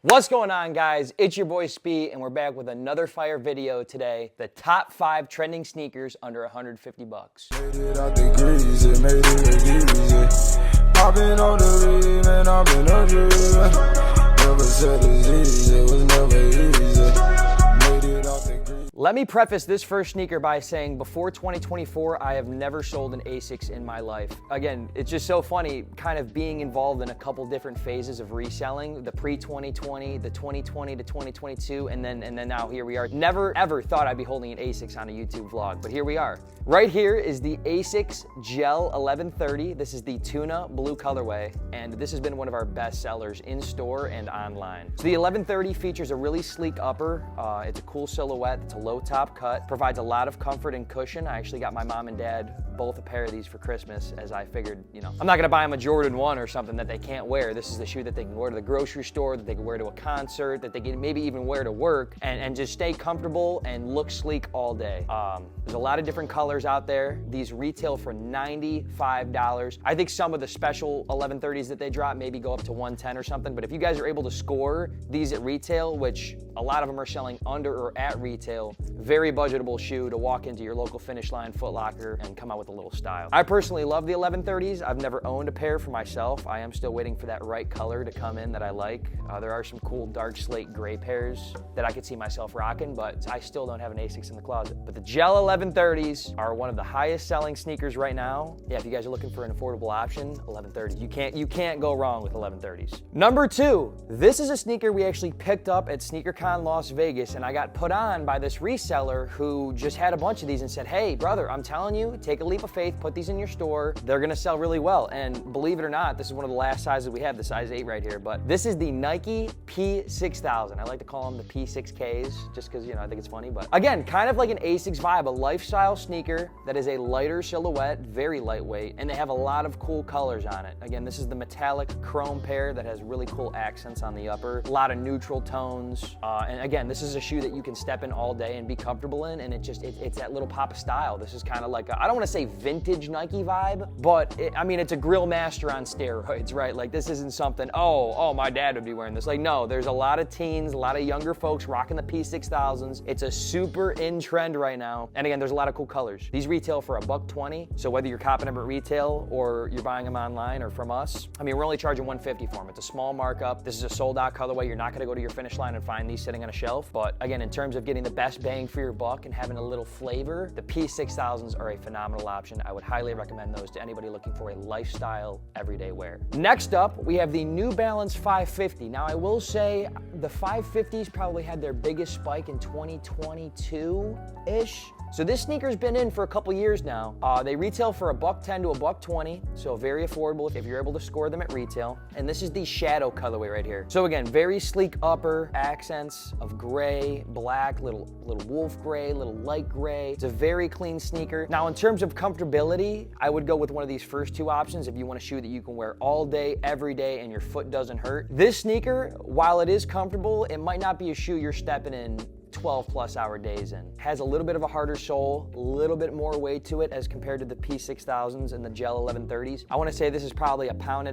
What's going on, guys? It's your boy Spee, and we're back with another fire video today. The top 5 trending sneakers under 150 bucks. Made it out the grease, it made it easy. I've been on the lead, man, I've been a dream. Never said it's easy, it was never easy. Made it out the grease. Let me preface this first sneaker by saying before 2024, I have never sold an ASICS in my life. Again, it's just so funny kind of being involved in a couple different phases of reselling, the pre-2020, the 2020 to 2022, and then now here we are. Never ever thought I'd be holding an ASICS on a YouTube vlog, but here we are. Right here is the ASICS Gel 1130. This is the tuna blue colorway, and this has been one of our best sellers in store and online. So the 1130 features a really sleek upper. It's a cool silhouette. It's a low top cut, provides a lot of comfort and cushion. I actually got my mom and dad both a pair of these for Christmas, as I figured, you know, I'm not gonna buy them a Jordan 1 or something that they can't wear. This is the shoe that they can wear to the grocery store, that they can wear to a concert, that they can maybe even wear to work, and just stay comfortable and look sleek all day. There's a lot of different colors out there. These retail for $95. I think some of the special 1130s that they drop maybe go up to 110 or something, but if you guys are able to score these at retail, which a lot of them are selling under or at retail, very budgetable shoe to walk into your local Finish Line, Foot Locker, and come out with a little style. I personally love the 1130s. I've never owned a pair for myself. I am still waiting for that right color to come in that I like. There are some cool dark slate gray pairs that I could see myself rocking, but I still don't have an ASICS in the closet. But the Gel 1130s are one of the highest selling sneakers right now. Yeah, if you guys are looking for an affordable option, 1130s. You can't go wrong with 1130s. Number 2, this is a sneaker we actually picked up at SneakerCon Las Vegas, and I got put on by this reseller who just had a bunch of these and said, hey brother, I'm telling you, take a leap of faith, put these in your store. They're gonna sell really well. And believe it or not, this is one of the last sizes we have, the size 8 right here, but this is the Nike P6000. I like to call them the P6Ks just because, you know, I think it's funny, but again, kind of like an ASICS vibe, a lifestyle sneaker that is a lighter silhouette, very lightweight, and they have a lot of cool colors on it. Again, this is the metallic chrome pair that has really cool accents on the upper, a lot of neutral tones, and again, this is a shoe that you can step in all day and be comfortable in, and it's that little pop of style. This is kind of like I don't want to say vintage Nike vibe, but it's a grill master on steroids, right? Like this isn't something, oh, my dad would be wearing this. Like no, there's a lot of teens, a lot of younger folks rocking the P6000s. It's a super in trend right now. And again, there's a lot of cool colors. These retail for $120. So whether you're copping them at retail or you're buying them online or from us, we're only charging $150 for them. It's a small markup. This is a sold out colorway. You're not gonna go to your Finish Line and find these sitting on a shelf. But again, in terms of getting the best bang for your buck and having a little flavor, the P6000s are a phenomenal option. I would highly recommend those to anybody looking for a lifestyle everyday wear. Next up, we have the New Balance 550. Now I will say the 550s probably had their biggest spike in 2022-ish. So this sneaker's been in for a couple years now. They retail for $110 to $120, so very affordable if you're able to score them at retail. And this is the Shadow colorway right here. So again, very sleek upper, accents of gray, black, little wolf gray, little light gray. It's a very clean sneaker. Now in terms of comfortability, I would go with one of these first 2 options if you want a shoe that you can wear all day, every day, and your foot doesn't hurt. This sneaker, while it is comfortable, it might not be a shoe you're stepping in 12+ hour days in. Has a little bit of a harder sole, a little bit more weight to it as compared to the P6000s and the Gel 1130s. I want to say this is probably 1.5 pounds,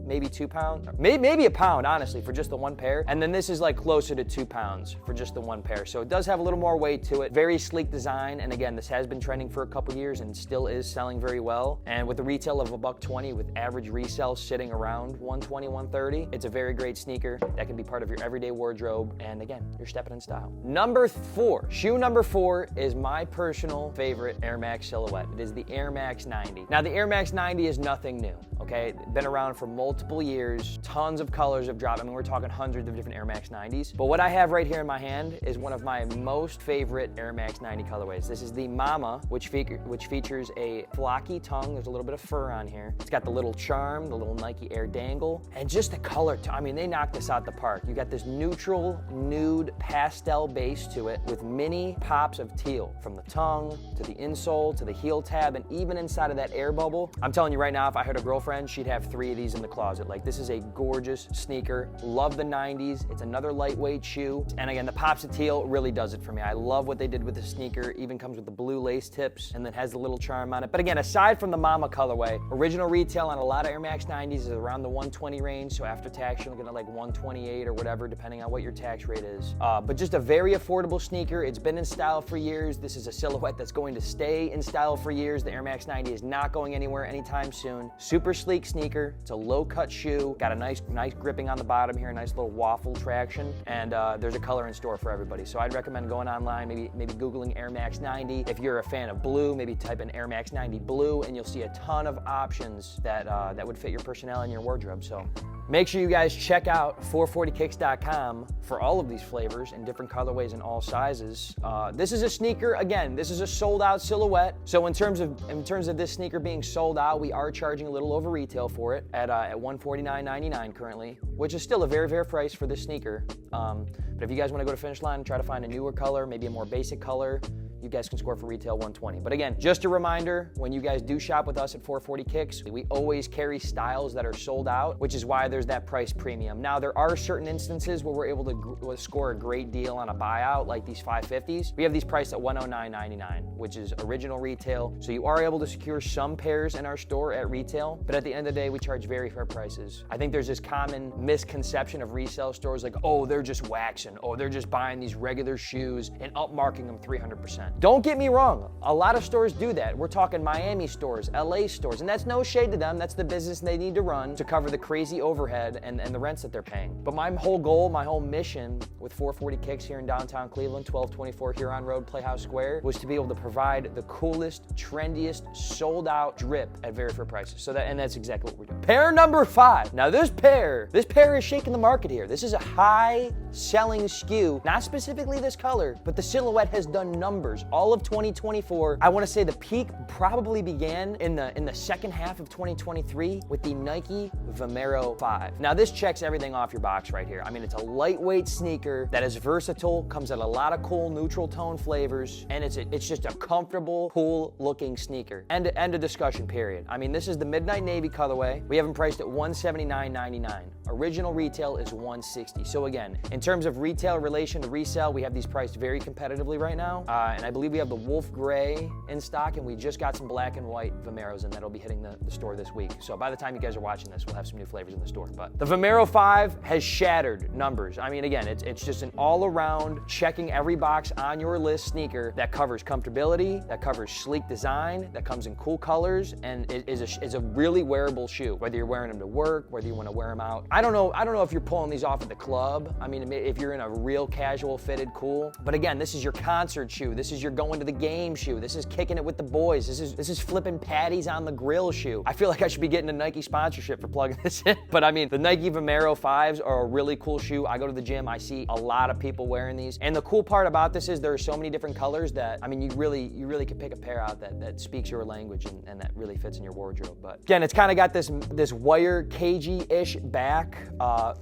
maybe 2 pounds, maybe a pound honestly for just the one pair. And then this is like closer to 2 pounds for just the one pair. So it does have a little more weight to it. Very sleek design. And again, this has been trending for a couple years and still is selling very well. And with the retail of $120 with average resale sitting around $120, $130, it's a very great sneaker that can be part of your everyday wardrobe. And again, you're stepping in style. Number 4, shoe number 4 is my personal favorite Air Max silhouette. It is the Air Max 90. Now the Air Max 90 is nothing new, okay? Been around for multiple years, tons of colors have dropped. We're talking hundreds of different Air Max 90s. But what I have right here in my hand is one of my most favorite Air Max 90 colorways. This is the Mama, which features a flocky tongue. There's a little bit of fur on here. It's got the little charm, the little Nike Air dangle, and just the color, they knocked this out the park. You got this neutral, nude, pastel base base to it with mini pops of teal from the tongue to the insole to the heel tab and even inside of that air bubble. I'm telling you right now, if I had a girlfriend, she'd have 3 of these in the closet. Like, this is a gorgeous sneaker. Love the 90s. It's another lightweight shoe. And again, the pops of teal really does it for me. I love what they did with the sneaker. Even comes with the blue lace tips and then has the little charm on it. But again, aside from the Mama colorway, original retail on a lot of Air Max 90s is around the 120 range. So after tax, you're looking at like 128 or whatever, depending on what your tax rate is. But just a very affordable sneaker. It's been in style for years. This is a silhouette that's going to stay in style for years. The Air Max 90 is not going anywhere anytime soon. Super sleek sneaker. It's a low cut shoe. Got a nice gripping on the bottom here, nice little waffle traction. And there's a color in store for everybody. So I'd recommend going online, maybe Googling Air Max 90. If you're a fan of blue, maybe type in Air Max 90 blue and you'll see a ton of options that would fit your personnel and your wardrobe. So make sure you guys check out 440kicks.com for all of these flavors in different colorways and all sizes. This is a sneaker, again, this is a sold out silhouette. So in terms of this sneaker being sold out, we are charging a little over retail for it at $149.99 currently, which is still a very fair price for this sneaker. But if you guys want to go to Finish Line and try to find a newer color, maybe a more basic color, you guys can score for retail $120. But again, just a reminder, when you guys do shop with us at 440 Kicks, we always carry styles that are sold out, which is why there's that price premium. Now, there are certain instances where we're able to score a great deal on a buyout, like these 550s. We have these priced at $109.99, which is original retail. So you are able to secure some pairs in our store at retail, but at the end of the day, we charge very fair prices. I think there's this common misconception of resale stores like, oh, they're just waxing, oh, they're just buying these regular shoes and upmarking them 300%. Don't get me wrong, a lot of stores do that. We're talking Miami stores, LA stores, and that's no shade to them. That's the business they need to run to cover the crazy overhead and the rents that they're paying. But my whole goal, my whole mission with 440 Kicks here in downtown Cleveland, 1224 Huron Road, Playhouse Square, was to be able to provide the coolest, trendiest, sold out drip at very fair prices. And that's exactly what we're doing. Pair number 5. Now this pair is shaking the market here. This is a high selling SKU, not specifically this color, but the silhouette has done numbers all of 2024. I want to say the peak probably began in the second half of 2023 with the Nike Vomero 5. Now this checks everything off your box right here. I mean, it's a lightweight sneaker that is versatile, comes in a lot of cool neutral tone flavors, and it's just a comfortable, cool looking sneaker. End of discussion, period. I mean, this is the Midnight Navy colorway. We have them priced at $179.99. Original retail is $160. So again, in terms of retail relation to resale, we have these priced very competitively right now. And I believe we have the Wolf Gray in stock, and we just got some black and white Vomeros, and that'll be hitting the store this week. So by the time you guys are watching this, we'll have some new flavors in the store. But the Vomero 5 has shattered numbers. I mean, again, it's just an all-around checking every box on your list sneaker that covers comfortability, that covers sleek design, that comes in cool colors, and is a really wearable shoe. Whether you're wearing them to work, whether you want to wear them out. I don't know if you're pulling these off at the club. I mean, if you're in a real casual fitted, cool. But again, this is your concert shoe. This is your going to the game shoe. This is kicking it with the boys. This is flipping patties on the grill shoe. I feel like I should be getting a Nike sponsorship for plugging this in. But I mean, the Nike Vomero 5s are a really cool shoe. I go to the gym, I see a lot of people wearing these. And the cool part about this is there are so many different colors that, I mean, you really could pick a pair out that speaks your language and that really fits in your wardrobe. But again, it's kind of got this wire cagey-ish back,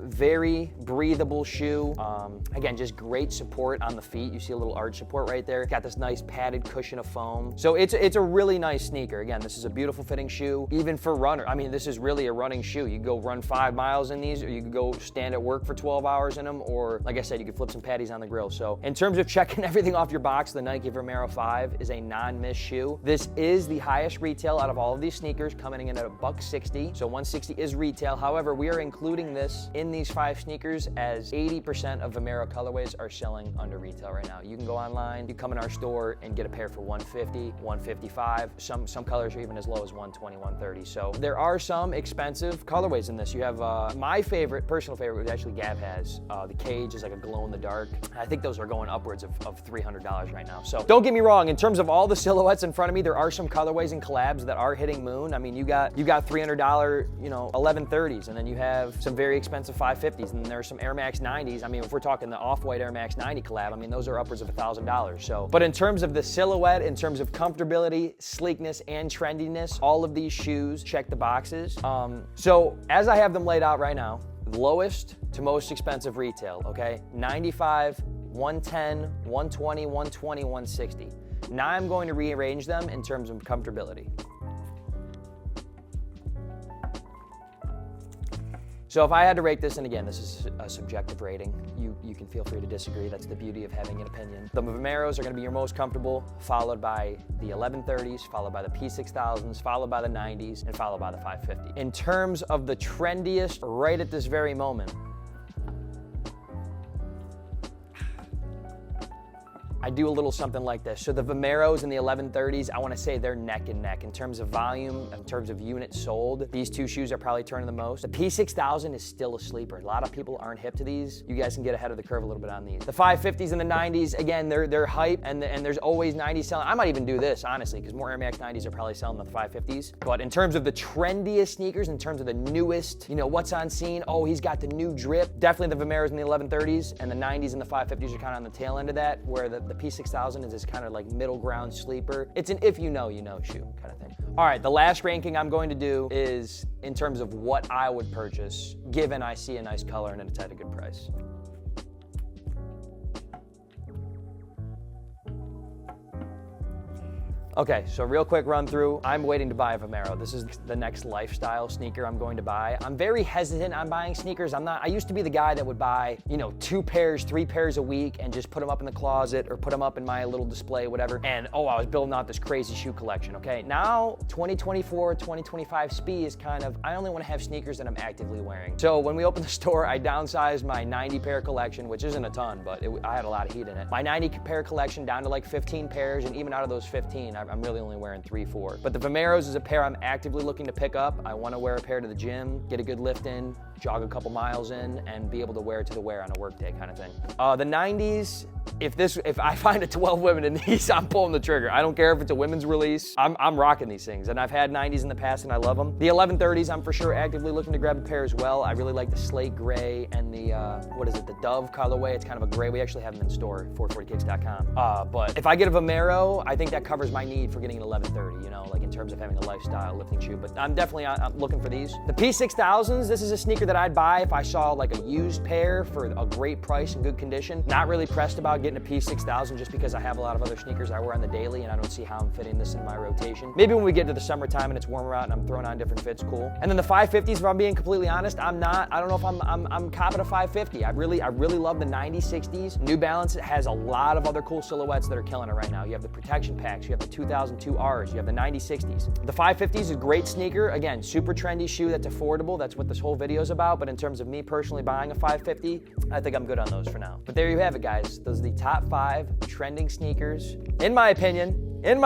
very breathable shoe. Again, just great support on the feet. You see a little arch support right there. Got this nice padded cushion of foam. So it's a really nice sneaker. Again, this is a beautiful fitting shoe, even for runner. I mean, this is really a running shoe. You can go run 5 miles in these, or you can go stand at work for 12 hours in them, or like I said, you can flip some patties on the grill. So in terms of checking everything off your box, the Nike Vomero 5 is a non-miss shoe. This is the highest retail out of all of these sneakers, coming in at $160. So $160 is retail. However, we are including this in these 5 sneakers as 80% of Vomero colorways are selling under retail right now. You can go online, you come in our store and get a pair for $150, $155. Some colors are even as low as $120, $130. So there are some expensive colorways in this. You have my personal favorite, which actually Gav has. The cage is like a glow in the dark. I think those are going upwards of $300 right now. So don't get me wrong, in terms of all the silhouettes in front of me, there are some colorways and collabs that are hitting moon. I mean, you got $300, 1130s, and then you have some very expensive 550s, and there's some Air Max 90s. I mean, if we're talking the Off-White Air Max 90 collab, I mean, those are upwards of $1,000. So, but in terms of the silhouette, in terms of comfortability, sleekness, and trendiness, all of these shoes check the boxes. So as I have them laid out right now, lowest to most expensive retail, okay? $95 110, 120, 120, 160. Now I'm going to rearrange them in terms of comfortability. So if I had to rate this, and again, this is a subjective rating, you can feel free to disagree. That's the beauty of having an opinion. The Vomeros are gonna be your most comfortable, followed by the 1130s, followed by the P6000s, followed by the 90s, and followed by the 550. In terms of the trendiest right at this very moment, I do a little something like this. So the Vomeros and the 1130s, I wanna say they're neck and neck. In terms of volume, in terms of units sold, these two shoes are probably turning the most. The P6000 is still a sleeper. A lot of people aren't hip to these. You guys can get ahead of the curve a little bit on these. The 550s and the 90s, again, they're hype, and there's always 90s selling. I might even do this, honestly, because more Air Max 90s are probably selling than the 550s. But in terms of the trendiest sneakers, in terms of the newest, what's on scene, oh, he's got the new drip, definitely the Vomeros and the 1130s, and the 90s and the 550s are kind of on the tail end of that, where the P6000 is this kind of like middle ground sleeper. It's an if you know shoe kind of thing. All right, the last ranking I'm going to do is in terms of what I would purchase, given I see a nice color and it's at a good price. Okay, so real quick run through. I'm waiting to buy a Vomero. This is the next lifestyle sneaker I'm going to buy. I'm very hesitant on buying sneakers. I used to be the guy that would buy, 2 pairs, 3 pairs a week and just put them up in the closet or put them up in my little display, whatever. And I was building out this crazy shoe collection, okay? Now, 2024, 2025 speed is kind of, I only wanna have sneakers that I'm actively wearing. So when we opened the store, I downsized my 90 pair collection, which isn't a ton, but I had a lot of heat in it. My 90 pair collection down to like 15 pairs, and even out of those 15, I'm really only wearing 3, 4. But the Vomeros is a pair I'm actively looking to pick up. I want to wear a pair to the gym, get a good lift in, jog a couple miles in, and be able to wear it to the wear on a work day kind of thing. The 90s, if I find a 12 women in these, I'm pulling the trigger. I don't care if it's a women's release. I'm rocking these things, and I've had 90s in the past and I love them. The 1130s, I'm for sure actively looking to grab a pair as well. I really like the slate gray and the, the Dove colorway. It's kind of a gray. We actually have them in store, 440kicks.com. But if I get a Vomero, I think that covers my need for getting an 1130, like in terms of having a lifestyle lifting shoe. But I'm definitely looking for these. The P6000s, this is a sneaker that I'd buy if I saw like a used pair for a great price and good condition. Not really pressed about getting a P6000 just because I have a lot of other sneakers I wear on the daily and I don't see how I'm fitting this in my rotation. Maybe when we get to the summertime and it's warmer out and I'm throwing on different fits, cool. And then the 550s, if I'm being completely honest, I don't know if I'm copping a 550. I really love the 9060s. New Balance has a lot of other cool silhouettes that are killing it right now. You have the protection packs, you have the 2002Rs, you have the 9060s. The 550s is a great sneaker. Again, super trendy shoe that's affordable. That's what this whole video is about. But in terms of me personally buying a 550, I think I'm good on those for now. But there you have it, guys. Those are the top 5 trending sneakers, in my opinion, in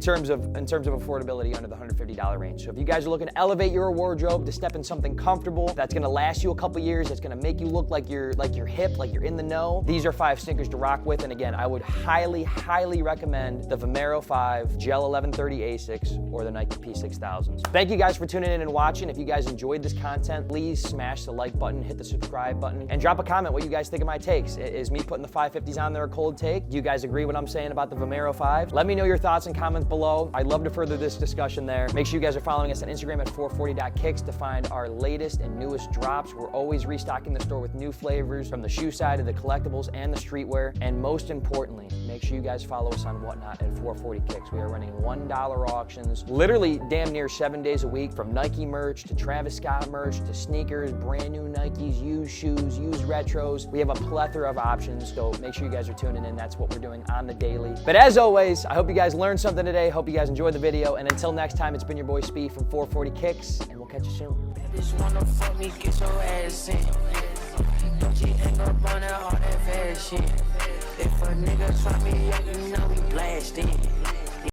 terms of affordability under the $150 range. So if you guys are looking to elevate your wardrobe to step in something comfortable that's gonna last you a couple years, that's gonna make you look like you're hip, like you're in the know, these are 5 sneakers to rock with. And again, I would highly recommend the Vomero 5 Gel 1130 Asics or the Nike P6000s. Thank you guys for tuning in and watching. If you guys enjoyed this content, please smash the like button, hit the subscribe button, and drop a comment what you guys think of my takes. Is me putting the 550s on there a cold take? Do you guys agree what I'm saying about the Vomero 5? Let me know your thoughts and comments below. I'd love to further this discussion there. Make sure you guys are following us on Instagram at 440.kicks to find our latest and newest drops. We're always restocking the store with new flavors from the shoe side to the collectibles and the streetwear. And most importantly, make sure you guys follow us on Whatnot at 440kicks. We are running $1 auctions, literally damn near 7 days a week, from Nike merch to Travis Scott merch to sneakers, brand new Nikes, used shoes, used retros. We have a plethora of options, so make sure you guys are tuning in. That's what we're doing on the daily. But as always, I hope you guys learned something today. Hope you guys enjoyed the video. And until next time, it's been your boy Speed from 440 Kicks, and we'll catch you soon. Just wanna fuck me, get your ass in. Don't you hang up on that, all that fast shit. If a nigga try me up, you know we blast in.